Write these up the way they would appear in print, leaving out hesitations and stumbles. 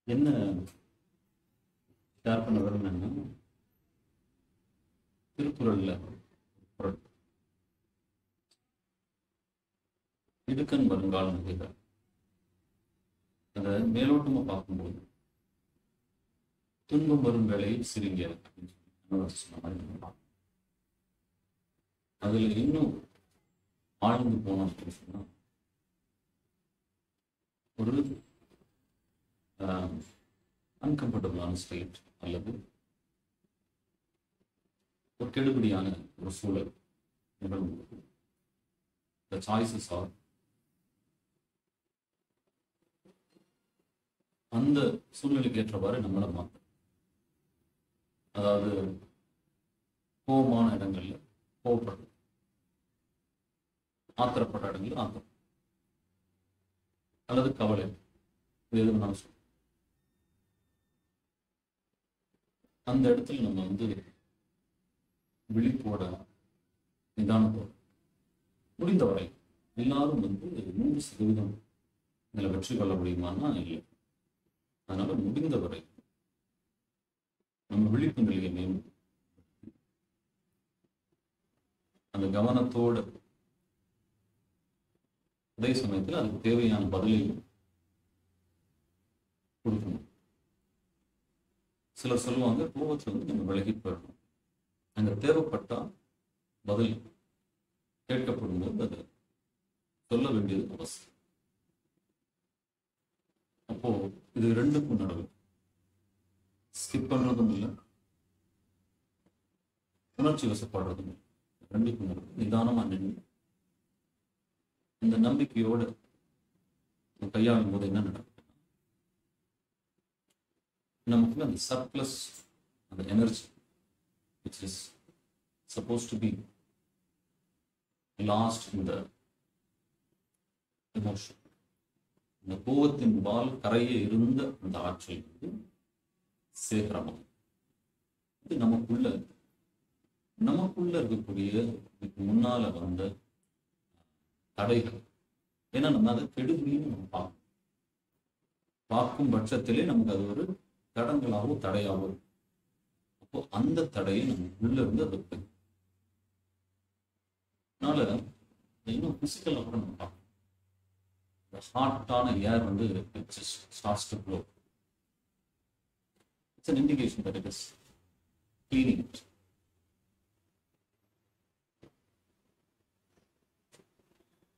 என்ன ஷேர் பண்ண விரும்பினேன்னா, திருக்குறள்ல குறள் இடுக்கண் வருங்கால் நகைகள். அதை மேலோட்டமா பார்க்கும்போது துன்பம் வரும் வேளையில் சிரிங்க அப்படின்னு சொல்லி சொன்ன மாதிரி நம்ம பார்க்கணும். அதுல இன்னும் ஆழ்ந்து போனோம் அப்படின்னு சொன்னா, ஒரு அன்கம்ஃபர்டபுளான ஸ்டேட் அல்லது ஒரு கெடுபடியான ஒரு சூழல் நிகழ்வு. The choices are அந்த சூழ்நிலைக்கு ஏற்றவாறு நம்மளை மாற்ற. அதாவது கோபமான இடங்கள்ல கோபப்படுறது, ஆத்திரப்பட்ட இடங்கள்ல ஆத்திரம் அல்லது கவலை, இது எது வேணாலும் சொல்லுவோம். அந்த இடத்துல நம்ம விழிப்போட நிதானத்தோட முடிந்தவரை எல்லாரும் 100% இதில் வெற்றி கொள்ள முடியுமான்னா இல்லை. அதனால முடிந்தவரை நம்ம விழிப்பு நிலையை மேம்படுத்தி அந்த கவனத்தோட அதே சமயத்தில் அதுக்கு தேவையான பதிலையும் கொடுக்கணும். சிலர் சொல்லுவாங்க, கோபத்துல நம்ம விலகி போயிடணும். அங்க தேவைப்பட்டா பதில் கேட்கப்படும் போது அதை சொல்ல வேண்டியது அவசியம். அப்போ இது ரெண்டுக்கும் நடுவில் ஸ்கிப் பண்றதும் இல்லை, உணர்ச்சி வசப்படுறதும் இல்லை. ரெண்டுக்கும் நடுவில் நிதானமா நின்று இந்த நம்பிக்கையோட கையாளும் போது என்ன நடக்கும், நமக்கு அந்த சர்ப்ளஸ், அந்த energy which is supposed to be lost in the emotion, இந்த கோபத்தின் பால் கரைய இருந்த அந்த ஆற்றல் சேகரமாகும். இது நமக்குள்ள இருக்கக்கூடிய இதுக்கு முன்னால வந்த தடைகள். ஏன்னா நம்ம அதை கெடுபிடின்னு நம்ம பார்க்கும் பட்சத்திலே நமக்கு அது ஒரு தடங்களாகவும் தடையாகவும். அப்போ அந்த தடையை நமக்குள்ள இருந்து அதை அதனால இன்னும் பிசிக்கலா கூட நம்ம பார்க்கணும். ஹார்ட்டான ஏர் it just starts to flow. It's an indication that it is cleaning it.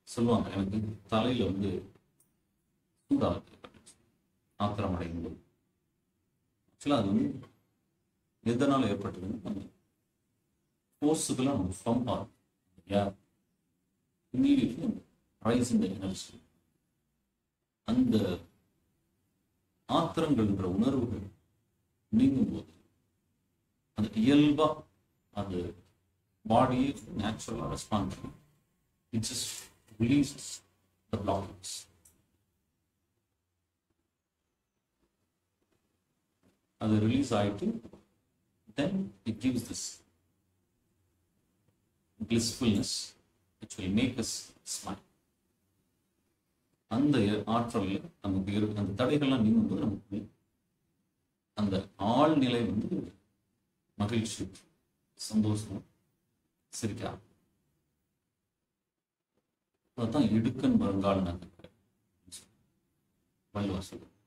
சொல்லுவாங்க, எனக்கு தலையில சூடாக ஆத்திரம் அடையும் போது ஆக்சுவலா அது எதனால ஏற்பட்டதுன்னு நம்ம ஃபோர்ஸுக்கெல்லாம் நம்ம பம்ப் ஆகும். Air immediately rise in the energy. அந்த ஆத்திரங்கள்ன்ற உணர்வுகள் நீங்கும் போது அந்த இயல்பா அந்த பாடியை நேச்சுரலா ரெஸ்பாண்ட் பண்ணி it just releases the blockages. அது ரிலீஸ் ஆயிட்டு then it gives this blissfulness which will make us smile. அந்த ஆற்றல் நமக்கு இருக்கு. அந்த தடைகள்லாம் நீங்கும் போது நமக்கு அந்த ஆழ்நிலை மகிழ்ச்சி, சந்தோஷம், சிரிக்க. அதுதான் இடுக்கண் வருங்கால் நகை வள்ளுவர் சொல்லுவார்.